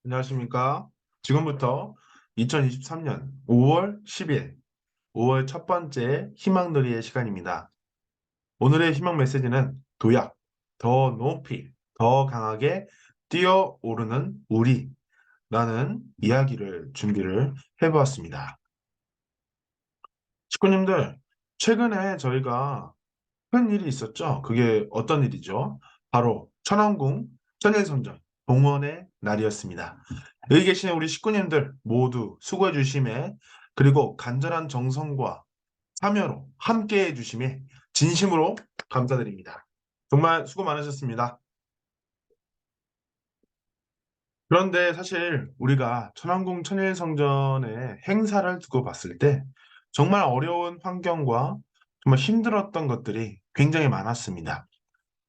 안녕하십니까? 지금부터 2023년 5월 10일, 5월 첫 번째 희망놀이의 시간입니다. 오늘의 희망 메시지는 도약, 더 높이, 더 강하게 뛰어오르는 우리라는 이야기를 준비를 해보았습니다. 식구님들, 최근에 저희가 큰 일이 있었죠? 그게 어떤 일이죠? 바로 천왕궁 천일선전 봉헌의 날이었습니다. 여기 계신 우리 식구님들 모두 수고해 주심에 그리고 간절한 정성과 참여로 함께 해 주심에 진심으로 감사드립니다. 정말 수고 많으셨습니다. 그런데 사실 우리가 천왕궁 천일성전의 행사를 두고 봤을 때 정말 어려운 환경과 정말 힘들었던 것들이 굉장히 많았습니다.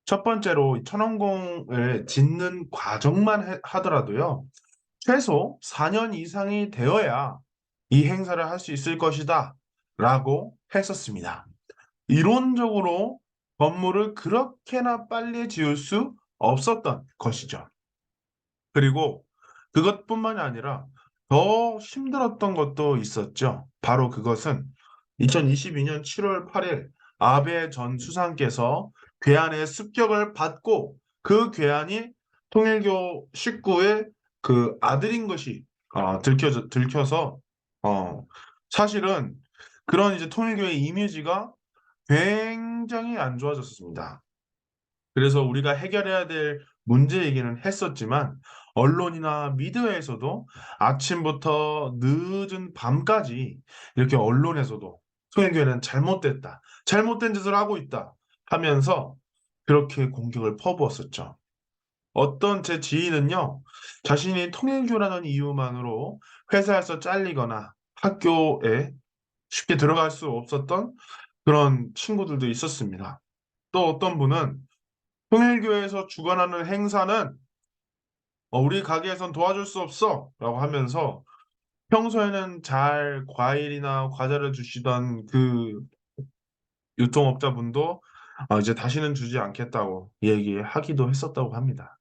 첫 번째로 이 천왕궁을 짓는 과정만 하더라도요, 최소 4년 이상이 되어야 이 행사를 할 수 있을 것이다 라고 했었습니다. 이론적으로 건물을 그렇게나 빨리 지을 수 없었던 것이죠. 그리고 그것뿐만이 아니라 더 힘들었던 것도 있었죠. 바로 그것은 2022년 7월 8일 아베 전 수상께서 괴한의 습격을 받고 그 괴한이 통일교 식구의 그 아들인 것이 들켜서 어, 사실은 그런 이제 통일교의 이미지가 굉장히 안 좋아졌습니다. 그래서 우리가 해결해야 될 문제이기는 했었지만 언론이나 미디어에서도 아침부터 늦은 밤까지 이렇게 언론에서도 통일교회는 잘못됐다, 잘못된 짓을 하고 있다 하면서 그렇게 공격을 퍼부었었죠. 어떤 제 지인은요, 자신이 통일교라는 이유만으로 회사에서 잘리거나 학교에 쉽게 들어갈 수 없었던 그런 친구들도 있었습니다. 또 어떤 분은 통일교에서 주관하는 행사는 우리 가게에선 도와줄 수 없어 라고 하면서 평소에는 잘 과일이나 과자를 주시던 그 유통업자분도 이제 다시는 주지 않겠다고 얘기하기도 했었다고 합니다.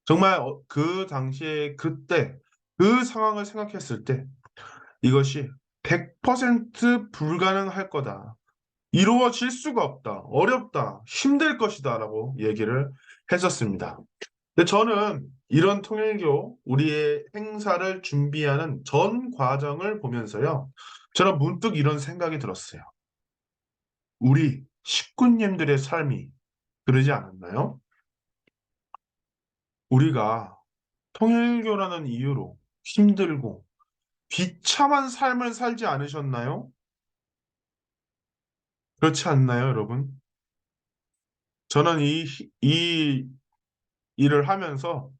정말 그 당시에 그때 그 상황을 생각했을 때 이것이 100% 불가능할 거다. 이루어질 수가 없다. 어렵다. 힘들 것이다. 라고 얘기를 했었습니다. 근데 저는 이런 통일교 우리의 행사를 준비하는 전 과정을 보면서요. 저는 문득 이런 생각이 들었어요. 우리 식구님들의 삶이 그러지 않았나요? 우리가 통일교라는 이유로 힘들고 비참한 삶을 살지 않으셨나요? 그렇지 않나요, 여러분? 저는 이 일을 하면서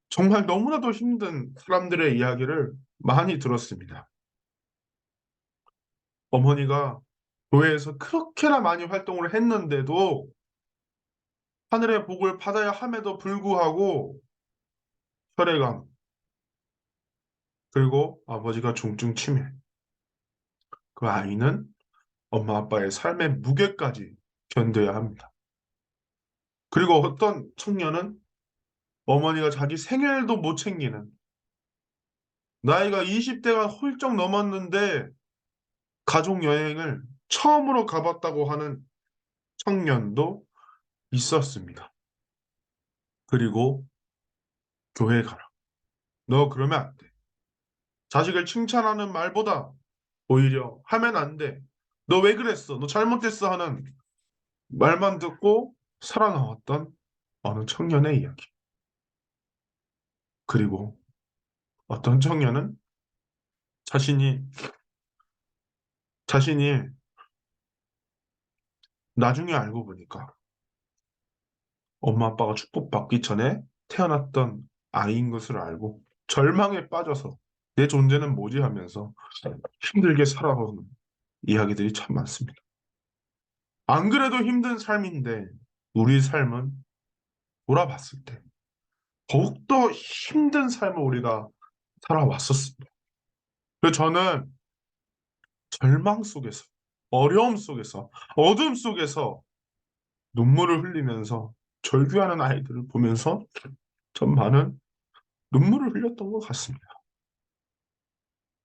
정말 너무나도 힘든 사람들의 이야기를 많이 들었습니다. 어머니가 교회에서 그렇게나 많이 활동을 했는데도 하늘의 복을 받아야 함에도 불구하고 혈액암, 그리고 아버지가 중증 치매, 그 아이는 엄마 아빠의 삶의 무게까지 견뎌야 합니다. 그리고 어떤 청년은 어머니가 자기 생일도 못 챙기는 나이가 20대가 훌쩍 넘었는데 가족 여행을 처음으로 가봤다고 하는 청년도 있었습니다. 그리고 교회 가라. 너 그러면 안 돼. 자식을 칭찬하는 말보다 오히려 하면 안 돼. 너 왜 그랬어? 너 잘못했어 하는 말만 듣고 살아나왔던 어느 청년의 이야기. 그리고 어떤 청년은 자신이 자신이 나중에 알고 보니까 엄마 아빠가 축복받기 전에 태어났던 아이인 것을 알고 절망에 빠져서 내 존재는 뭐지 하면서 힘들게 살아온 이야기들이 참 많습니다. 안 그래도 힘든 삶인데 우리 삶은 돌아봤을 때 더욱더 힘든 삶을 우리가 살아왔었습니다. 그래서 저는 절망 속에서, 어려움 속에서, 어둠 속에서 눈물을 흘리면서 절규하는 아이들을 보면서 전 많은 눈물을 흘렸던 것 같습니다.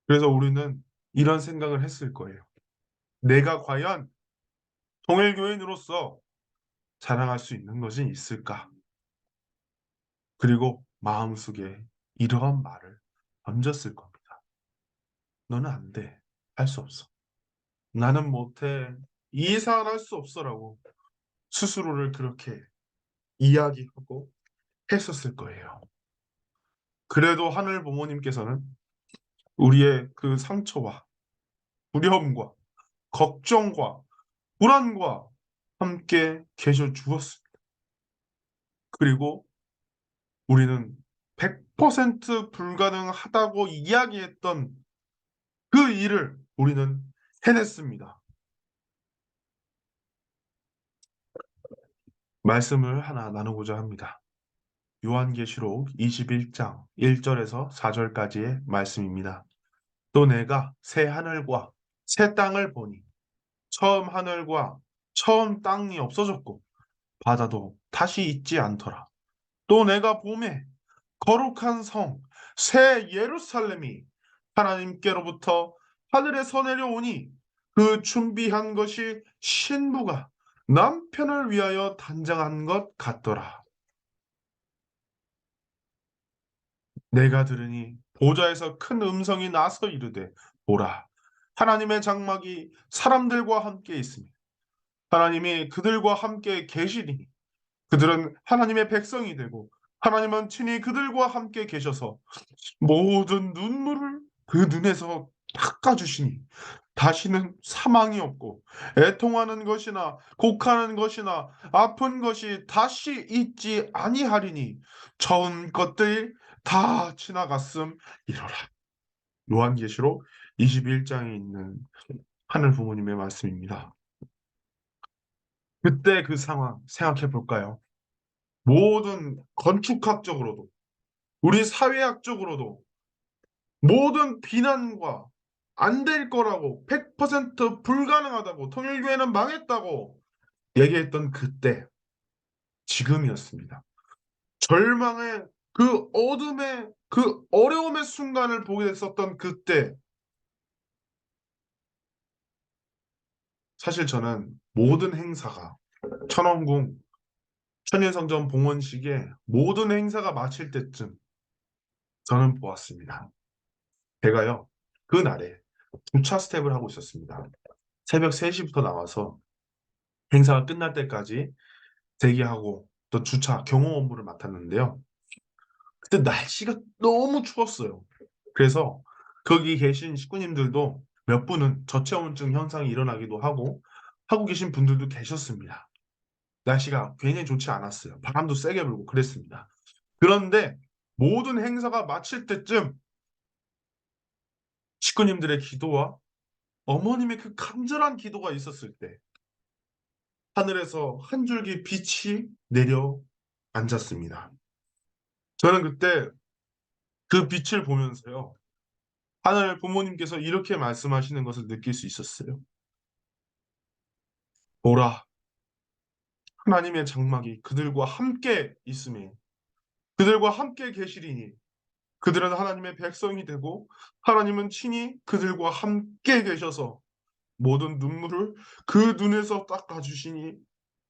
그래서 우리는 이런 생각을 했을 거예요. 내가 과연 통일교인으로서 자랑할 수 있는 것이 있을까? 그리고 마음속에 이러한 말을 던졌을 겁니다. 너는 안 돼. 할 수 없어. 나는 못해. 이 이상은 할 수 없어라고 스스로를 그렇게 이야기하고 했었을 거예요. 그래도 하늘 부모님께서는 우리의 그 상처와 두려움과 걱정과 불안과 함께 계셔 주었습니다. 그리고 우리는 100% 불가능하다고 이야기했던 그 일을 우리는 해냈습니다. 말씀을 하나 나누고자 합니다. 요한계시록 21장 1절에서 4절까지의 말씀입니다. 또 내가 새 하늘과 새 땅을 보니 처음 하늘과 처음 땅이 없어졌고 바다도 다시 있지 않더라. 또 내가 보매 거룩한 성, 새 예루살렘이 하나님께로부터 하늘에서 내려오니 그 준비한 것이 신부가 남편을 위하여 단장한 것 같더라. 내가 들으니 보좌에서 큰 음성이 나서 이르되 보라 하나님의 장막이 사람들과 함께 있으니 하나님이 그들과 함께 계시리니 그들은 하나님의 백성이 되고 하나님은 친히 그들과 함께 계셔서 모든 눈물을 그 눈에서 닦아주시니 다시는 사망이 없고 애통하는 것이나 곡하는 것이나 아픈 것이 다시 있지 아니하리니 처음 것들이 다 지나갔음 이러라. 요한계시록 21장에 있는 하늘 부모님의 말씀입니다. 그때 그 상황 생각해 볼까요? 모든 건축학적으로도 우리 사회학적으로도 모든 비난과 안 될 거라고 100% 불가능하다고 통일교회는 망했다고 얘기했던 그때 지금이었습니다. 절망의 그 어둠의 그 어려움의 순간을 보게 됐었던 그때 사실 저는 모든 행사가 천원궁 천일성전 봉헌식의 모든 행사가 마칠 때쯤 저는 보았습니다. 제가요 그날에 주차 스텝을 하고 있었습니다. 새벽 3시부터 나와서 행사가 끝날 때까지 대기하고 또 주차 경호 업무를 맡았는데요. 그때 날씨가 너무 추웠어요. 그래서 거기 계신 식구님들도 몇 분은 저체온증 현상이 일어나기도 하고 계신 분들도 계셨습니다. 날씨가 굉장히 좋지 않았어요. 바람도 세게 불고 그랬습니다. 그런데 모든 행사가 마칠 때쯤 식구님들의 기도와 어머님의 그 간절한 기도가 있었을 때 하늘에서 한 줄기 빛이 내려 앉았습니다. 저는 그때 그 빛을 보면서요. 하늘 부모님께서 이렇게 말씀하시는 것을 느낄 수 있었어요. 보라, 하나님의 장막이 그들과 함께 있으니 그들과 함께 계시리니 그들은 하나님의 백성이 되고 하나님은 친히 그들과 함께 계셔서 모든 눈물을 그 눈에서 닦아주시니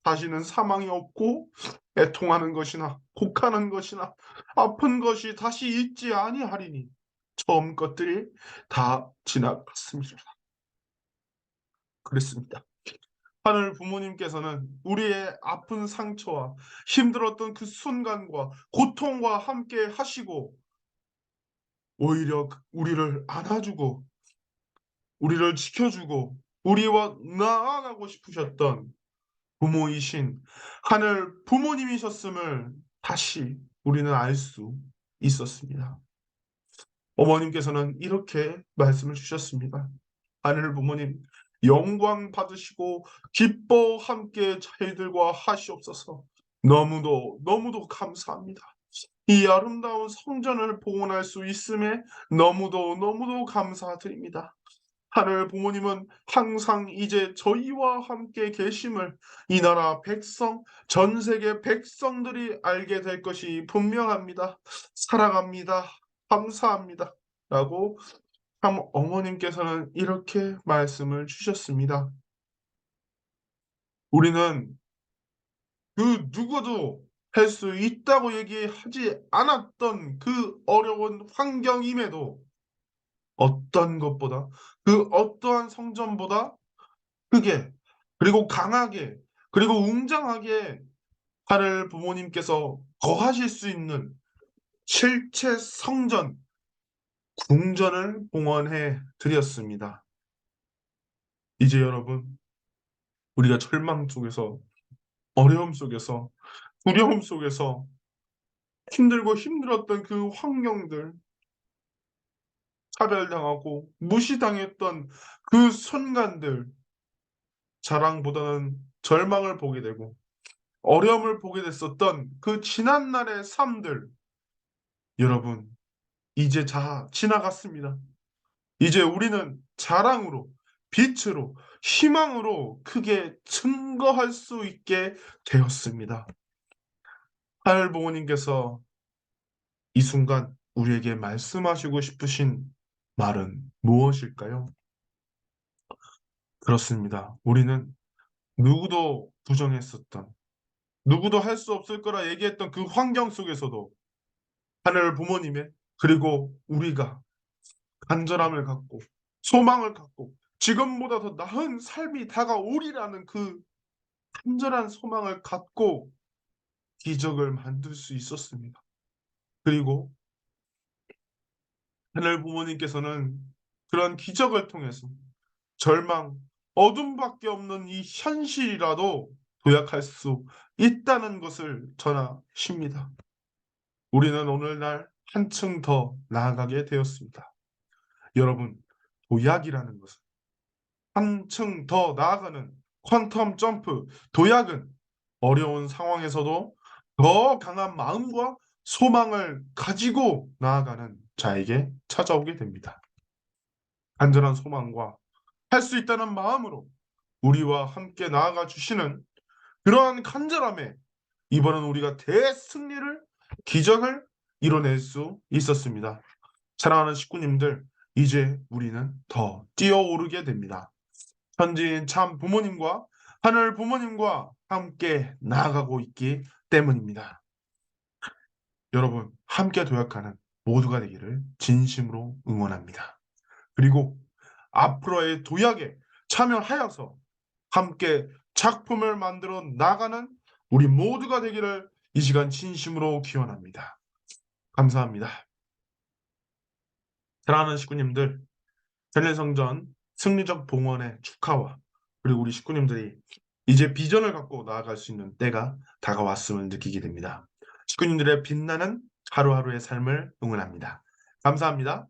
다시는 사망이 없고 애통하는 것이나 곡하는 것이나 아픈 것이 다시 있지 아니하리니 처음 것들이 다 지나갔습니다. 그랬습니다. 하늘 부모님께서는 우리의 아픈 상처와 힘들었던 그 순간과 고통과 함께 하시고 오히려 우리를 안아주고 우리를 지켜주고 우리와 나아가고 싶으셨던 부모이신 하늘 부모님이셨음을 다시 우리는 알 수 있었습니다. 어머님께서는 이렇게 말씀을 주셨습니다. 하늘 부모님, 영광 받으시고 기뻐 함께 저희들과 하시옵소서. 너무도 너무도 감사합니다. 이 아름다운 성전을 봉헌할 수 있음에 너무도 너무도 감사드립니다. 하늘 부모님은 항상 이제 저희와 함께 계심을 이 나라 백성, 전 세계 백성들이 알게 될 것이 분명합니다. 사랑합니다. 감사합니다. 라고 참 어머님께서는 이렇게 말씀을 주셨습니다. 우리는 그 누구도 할 수 있다고 얘기하지 않았던 그 어려운 환경임에도 어떤 것보다 그 어떠한 성전보다 크게 그리고 강하게 그리고 웅장하게 하늘 부모님께서 거하실 수 있는 실제 성전, 궁전을 봉헌해 드렸습니다. 이제 여러분, 우리가 절망 속에서, 어려움 속에서, 두려움 속에서 힘들고 힘들었던 그 환경들, 차별당하고 무시당했던 그 순간들, 자랑보다는 절망을 보게 되고 어려움을 보게 됐었던 그 지난날의 삶들, 여러분, 이제 다 지나갔습니다. 이제 우리는 자랑으로, 빛으로, 희망으로 크게 증거할 수 있게 되었습니다. 하늘 부모님께서 이 순간 우리에게 말씀하시고 싶으신 말은 무엇일까요? 그렇습니다. 우리는 누구도 부정했었던, 누구도 할 수 없을 거라 얘기했던 그 환경 속에서도 하늘 부모님의 그리고 우리가 간절함을 갖고 소망을 갖고 지금보다 더 나은 삶이 다가오리라는 그 간절한 소망을 갖고 기적을 만들 수 있었습니다. 그리고 하늘 부모님께서는 그런 기적을 통해서 절망, 어둠밖에 없는 이 현실이라도 도약할 수 있다는 것을 전하십니다. 우리는 오늘날 한층 더 나아가게 되었습니다. 여러분, 도약이라는 것은 한층 더 나아가는 퀀텀 점프, 도약은 어려운 상황에서도 더 강한 마음과 소망을 가지고 나아가는 자에게 찾아오게 됩니다. 안전한 소망과 할 수 있다는 마음으로 우리와 함께 나아가 주시는 그러한 간절함에 이번은 우리가 대승리를, 기적을 이뤄낼 수 있었습니다. 사랑하는 식구님들, 이제 우리는 더 뛰어오르게 됩니다. 현지인 참 부모님과 하늘 부모님과 함께 나아가고 있기 때문입니다. 여러분, 함께 도약하는 모두가 되기를 진심으로 응원합니다. 그리고 앞으로의 도약에 참여하여서 함께 작품을 만들어 나가는 우리 모두가 되기를 이 시간 진심으로 기원합니다. 감사합니다. 사랑하는 식구님들, 전래성전 승리적 봉헌의 축하와 그리고 우리 식구님들이 이제 비전을 갖고 나아갈 수 있는 때가 다가왔음을 느끼게 됩니다. 식구님들의 빛나는 하루하루의 삶을 응원합니다. 감사합니다.